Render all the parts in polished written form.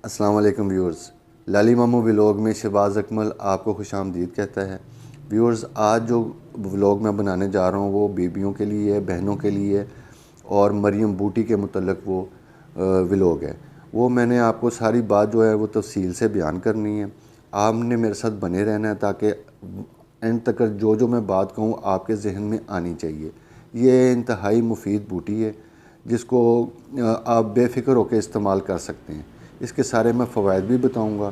السلام علیکم viewers, lolly مامو ولاگ میں شہباز اکمل آپ کو خوش آمدید کہتا ہے۔ ویورز، آج جو ولاگ میں بنانے جا رہا ہوں وہ بیبیوں کے لیے، بہنوں کے لیے اور مریم بوٹی کے متعلق وہ ولاگ ہے۔ وہ میں نے آپ کو ساری بات جو ہے وہ تفصیل سے بیان کرنی ہے۔ آپ نے میرے ساتھ بنے رہنا ہے تاکہ اینڈ تک جو میں بات کہوں آپ کے ذہن میں آنی چاہیے۔ یہ انتہائی مفید بوٹی ہے جس کو آپ بے فکر ہو کے استعمال کر سکتے ہیں۔ اس کے سارے میں فوائد بھی بتاؤں گا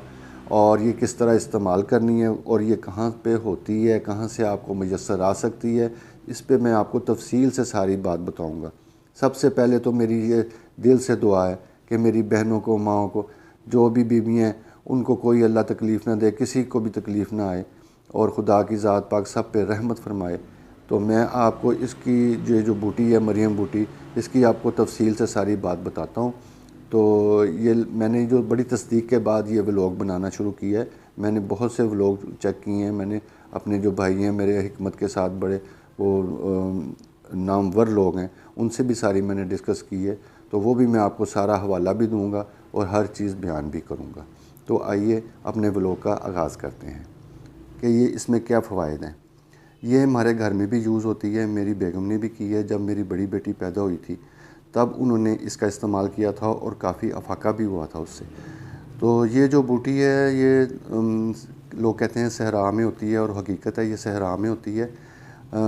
اور یہ کس طرح استعمال کرنی ہے اور یہ کہاں پہ ہوتی ہے، کہاں سے آپ کو میسر آ سکتی ہے، اس پہ میں آپ کو تفصیل سے ساری بات بتاؤں گا۔ سب سے پہلے تو میری یہ دل سے دعا ہے کہ میری بہنوں کو، ماؤں کو، جو بھی بیویاں ہیں ان کو کوئی اللہ تکلیف نہ دے، کسی کو بھی تکلیف نہ آئے اور خدا کی ذات پاک سب پہ رحمت فرمائے۔ تو میں آپ کو اس کی جو بوٹی ہے مریم بوٹی، اس کی آپ کو تفصیل سے ساری بات بتاتا ہوں۔ تو یہ میں نے جو بڑی تصدیق کے بعد یہ ولاگ بنانا شروع کیا ہے۔ میں نے بہت سے ولاگ چیک کیے ہیں، میں نے اپنے جو بھائی ہیں میرے حکمت کے ساتھ بڑے وہ نامور لوگ ہیں، ان سے بھی ساری میں نے ڈسکس کی ہے، تو وہ بھی میں آپ کو سارا حوالہ بھی دوں گا اور ہر چیز بیان بھی کروں گا۔ تو آئیے اپنے ولاگ کا آغاز کرتے ہیں کہ یہ اس میں کیا فوائد ہیں۔ یہ ہمارے گھر میں بھی یوز ہوتی ہے، میری بیگم نے بھی کی ہے۔ جب میری بڑی بیٹی پیدا ہوئی تھی تب انہوں نے اس کا استعمال کیا تھا اور کافی افاقہ بھی ہوا تھا اس سے۔ تو یہ جو بوٹی ہے یہ لوگ کہتے ہیں صحرا میں ہوتی ہے اور حقیقت ہے یہ صحرا میں ہوتی ہے۔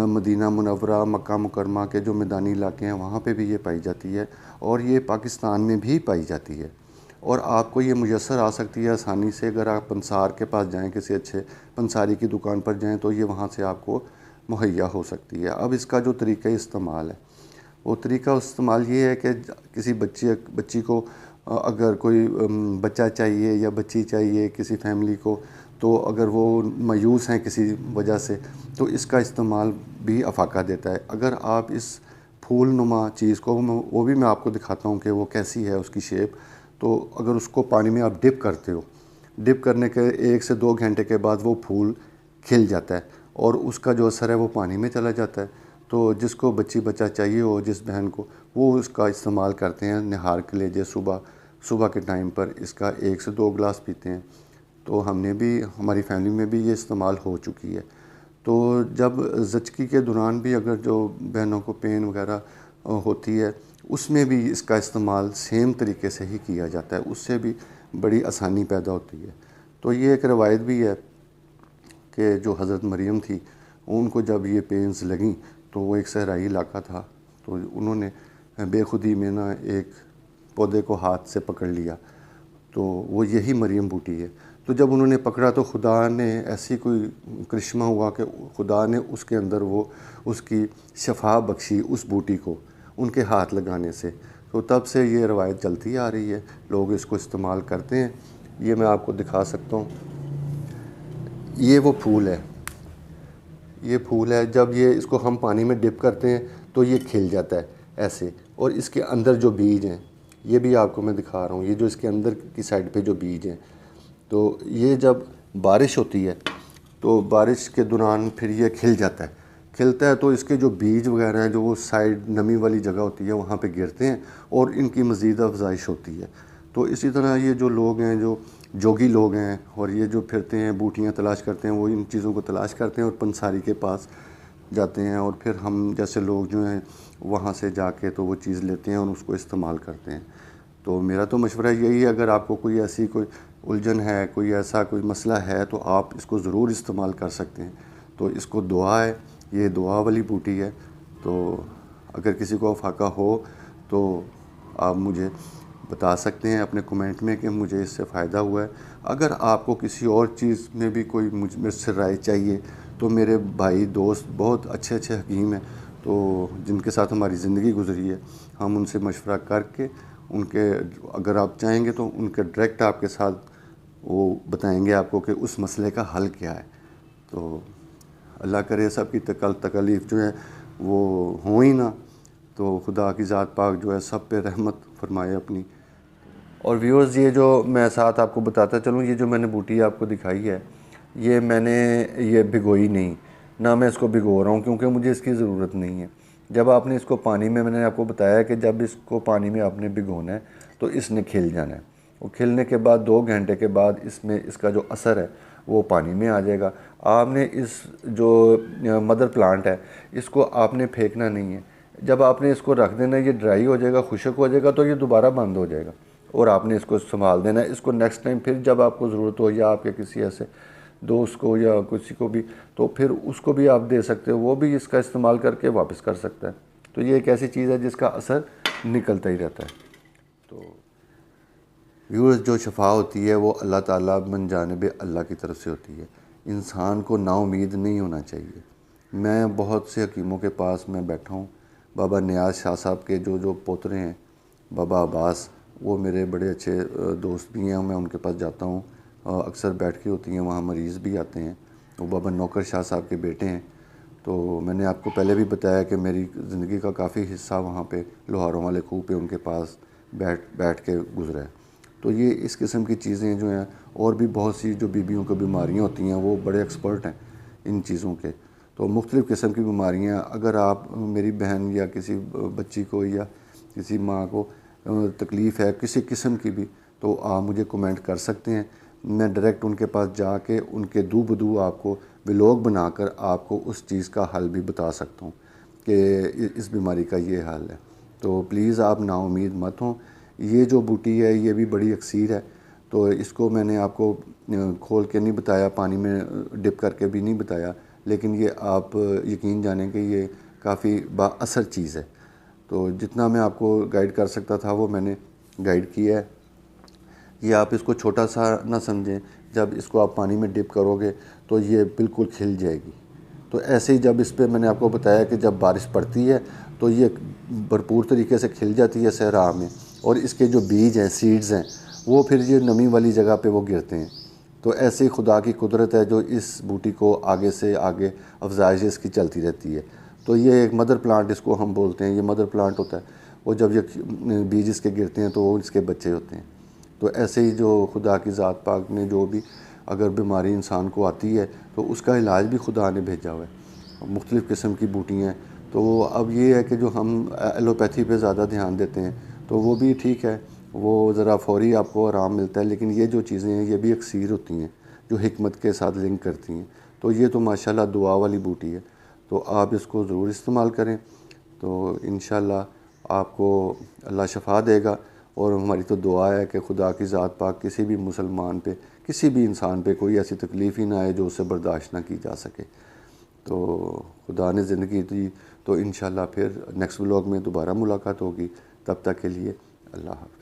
مدینہ منورہ، مکہ مکرمہ کے جو میدانی علاقے ہیں وہاں پہ بھی یہ پائی جاتی ہے اور یہ پاکستان میں بھی پائی جاتی ہے اور آپ کو یہ میسر آ سکتی ہے آسانی سے۔ اگر آپ پنسار کے پاس جائیں، کسی اچھے پنساری کی دکان پر جائیں تو یہ وہاں سے آپ کو مہیا ہو سکتی ہے۔ اب اس کا جو طریقہ استعمال ہے، وہ طریقہ استعمال یہ ہے کہ کسی بچی کو اگر کوئی بچہ چاہیے یا بچی چاہیے کسی فیملی کو، تو اگر وہ مایوس ہیں کسی وجہ سے تو اس کا استعمال بھی افاقہ دیتا ہے۔ اگر آپ اس پھول نما چیز کو، وہ بھی میں آپ کو دکھاتا ہوں کہ وہ کیسی ہے اس کی شیپ، تو اگر اس کو پانی میں آپ ڈپ کرتے ہو، ڈپ کرنے کے 1 سے 2 گھنٹے کے بعد وہ پھول کھل جاتا ہے اور اس کا جو اثر ہے وہ پانی میں چلا جاتا ہے۔ تو جس کو بچہ چاہیے ہو، جس بہن کو، وہ اس کا استعمال کرتے ہیں نہار کے لیے۔ صبح کے ٹائم پر اس کا 1 سے 2 گلاس پیتے ہیں۔ تو ہم نے بھی، ہماری فیملی میں بھی یہ استعمال ہو چکی ہے۔ تو جب زچگی کے دوران بھی اگر جو بہنوں کو پین وغیرہ ہوتی ہے اس میں بھی اس کا استعمال سیم طریقے سے ہی کیا جاتا ہے، اس سے بھی بڑی آسانی پیدا ہوتی ہے۔ تو یہ ایک روایت بھی ہے کہ جو حضرت مریم تھی ان کو جب یہ پینز لگیں تو وہ ایک صحرائی علاقہ تھا، تو انہوں نے بے خودی میں ایک پودے کو ہاتھ سے پکڑ لیا، تو وہ یہی مریم بوٹی ہے۔ تو جب انہوں نے پکڑا تو خدا نے ایسی کوئی کرشمہ ہوا کہ خدا نے اس کے اندر وہ اس کی شفا بخشی اس بوٹی کو ان کے ہاتھ لگانے سے۔ تو تب سے یہ روایت چلتی آ رہی ہے، لوگ اس کو استعمال کرتے ہیں۔ یہ میں آپ کو دکھا سکتا ہوں، یہ وہ پھول ہے، یہ پھول ہے۔ جب یہ اس کو ہم پانی میں ڈپ کرتے ہیں تو یہ کھل جاتا ہے ایسے، اور اس کے اندر جو بیج ہیں یہ بھی آپ کو میں دکھا رہا ہوں، یہ جو اس کے اندر کی سائڈ پہ جو بیج ہیں، تو یہ جب بارش ہوتی ہے تو بارش کے دوران پھر یہ کھل جاتا ہے، کھلتا ہے تو اس کے جو بیج وغیرہ ہیں جو وہ سائڈ نمی والی جگہ ہوتی ہے وہاں پہ گرتے ہیں اور ان کی مزید افزائش ہوتی ہے۔ تو اسی طرح یہ جو لوگ ہیں، جو جوگی لوگ ہیں اور یہ جو پھرتے ہیں بوٹیاں تلاش کرتے ہیں، وہ ان چیزوں کو تلاش کرتے ہیں اور پنساری کے پاس جاتے ہیں، اور پھر ہم جیسے لوگ جو ہیں وہاں سے جا کے تو وہ چیز لیتے ہیں اور اس کو استعمال کرتے ہیں۔ تو میرا تو مشورہ یہی ہے، اگر آپ کو کوئی ایسی کوئی الجھن ہے، کوئی ایسا کوئی مسئلہ ہے تو آپ اس کو ضرور استعمال کر سکتے ہیں۔ تو اس کو دعا ہے، یہ دعا والی بوٹی ہے۔ تو اگر کسی کو افاقہ ہو تو آپ مجھے بتا سکتے ہیں اپنے کمنٹ میں کہ مجھے اس سے فائدہ ہوا ہے۔ اگر آپ کو کسی اور چیز میں بھی کوئی مجھ سے رائے چاہیے تو میرے بھائی دوست بہت اچھے حکیم ہیں، تو جن کے ساتھ ہماری زندگی گزری ہے، ہم ان سے مشورہ کر کے ان کے، اگر آپ چاہیں گے تو ان کے ڈائریکٹ آپ کے ساتھ وہ بتائیں گے آپ کو کہ اس مسئلے کا حل کیا ہے۔ تو اللہ کرے سب کی تکالیف جو ہے وہ ہوں ہی نہ، تو خدا کی ذات پاک جو ہے سب پہ رحمت فرمائے اپنی۔ اور ویورز، یہ جو میں ساتھ آپ کو بتاتا چلوں، یہ جو میں نے بوٹی آپ کو دکھائی ہے یہ میں نے یہ بھگوئی نہیں، نہ میں اس کو بھگو رہا ہوں کیونکہ مجھے اس کی ضرورت نہیں ہے۔ جب آپ نے اس کو پانی میں نے آپ کو بتایا کہ جب اس کو پانی میں آپ نے بھگونا ہے تو اس نے کھل جانا ہے، وہ کھلنے کے بعد 2 گھنٹے کے بعد اس میں اس کا جو اثر ہے وہ پانی میں آ جائے گا. آپ نے اس جو مدر پلانٹ ہے اس کو آپ نے پھینکنا نہیں ہے. جب آپ نے اس کو رکھ دینا یہ ڈرائی ہو جائے گا, خشک ہو جائے گا, تو یہ دوبارہ بند ہو جائے گا اور آپ نے اس کو سنبھال دینا ہے. اس کو نیکسٹ ٹائم پھر جب آپ کو ضرورت ہو یا آپ کے کسی ایسے دوست کو یا کسی کو بھی, تو پھر اس کو بھی آپ دے سکتے ہو, وہ بھی اس کا استعمال کر کے واپس کر سکتا ہے. تو یہ ایک ایسی چیز ہے جس کا اثر نکلتا ہی رہتا ہے. تو ویورز, جو شفا ہوتی ہے وہ اللہ تعالیٰ من جانب اللہ کی طرف سے ہوتی ہے. انسان کو نا امید نہیں ہونا چاہیے. میں بہت سے حکیموں کے پاس میں بیٹھا ہوں. بابا نیاز شاہ صاحب کے جو پوترے ہیں, بابا عباس, وہ میرے بڑے اچھے دوست بھی ہیں. میں ان کے پاس جاتا ہوں, اکثر بیٹھ ہوتی ہیں وہاں, مریض بھی آتے ہیں. وہ بابا نوکر شاہ صاحب کے بیٹے ہیں. تو میں نے آپ کو پہلے بھی بتایا کہ میری زندگی کا کافی حصہ وہاں پہ لوہاروں والے خوہ پہ ان کے پاس بیٹھ کے گزرا ہے. تو یہ اس قسم کی چیزیں جو ہیں, اور بھی بہت سی جو بیویوں کو بیماریاں ہوتی ہیں وہ بڑے ایکسپرٹ ہیں ان چیزوں کے. تو مختلف قسم کی بیماریاں, اگر آپ میری بہن یا کسی بچی کو یا کسی ماں کو تکلیف ہے کسی قسم کی بھی, تو آپ مجھے کمنٹ کر سکتے ہیں. میں ڈائریکٹ ان کے پاس جا کے ان کے دو بدو آپ کو ولاگ بنا کر آپ کو اس چیز کا حل بھی بتا سکتا ہوں کہ اس بیماری کا یہ حل ہے. تو پلیز آپ نا امید مت ہوں. یہ جو بوٹی ہے یہ بھی بڑی اکثیر ہے. تو اس کو میں نے آپ کو کھول کے نہیں بتایا, پانی میں ڈپ کر کے بھی نہیں بتایا, لیکن یہ آپ یقین جانیں کہ یہ کافی با اثر چیز ہے. تو جتنا میں آپ کو گائیڈ کر سکتا تھا وہ میں نے گائیڈ کیا ہے. یہ آپ اس کو چھوٹا سا نہ سمجھیں. جب اس کو آپ پانی میں ڈپ کرو گے تو یہ بالکل کھل جائے گی. تو ایسے ہی جب اس پہ میں نے آپ کو بتایا کہ جب بارش پڑتی ہے تو یہ بھرپور طریقے سے کھل جاتی ہے صحرا میں, اور اس کے جو بیج ہیں, سیڈز ہیں, وہ پھر یہ نمی والی جگہ پہ وہ گرتے ہیں. تو ایسے ہی خدا کی قدرت ہے جو اس بوٹی کو آگے سے آگے افزائش اس کی چلتی رہتی ہے. تو یہ ایک مدر پلانٹ اس کو ہم بولتے ہیں, یہ مدر پلانٹ ہوتا ہے. وہ جب یہ بیج اس کے گرتے ہیں تو وہ اس کے بچے ہوتے ہیں. تو ایسے ہی جو خدا کی ذات پاک نے جو بھی اگر بیماری انسان کو آتی ہے تو اس کا علاج بھی خدا نے بھیجا ہوا ہے. مختلف قسم کی بوٹیاں ہیں. تو اب یہ ہے کہ جو ہم ایلوپیتھی پہ زیادہ دھیان دیتے ہیں تو وہ بھی ٹھیک ہے, وہ ذرا فوری آپ کو آرام ملتا ہے, لیکن یہ جو چیزیں ہیں یہ بھی اکثیر ہوتی ہیں جو حکمت کے ساتھ لنک کرتی ہیں. تو یہ تو ماشاءاللہ دعا والی بوٹی ہے. تو آپ اس کو ضرور استعمال کریں. تو انشاءاللہ آپ کو اللہ شفا دے گا. اور ہماری تو دعا ہے کہ خدا کی ذات پاک کسی بھی مسلمان پہ, کسی بھی انسان پہ کوئی ایسی تکلیف ہی نہ آئے جو اسے برداشت نہ کی جا سکے. تو خدا نے زندگی دی تو انشاءاللہ پھر نیکسٹ ولاگ میں دوبارہ ملاقات ہوگی. تب تک کے لیے اللہ حافظ.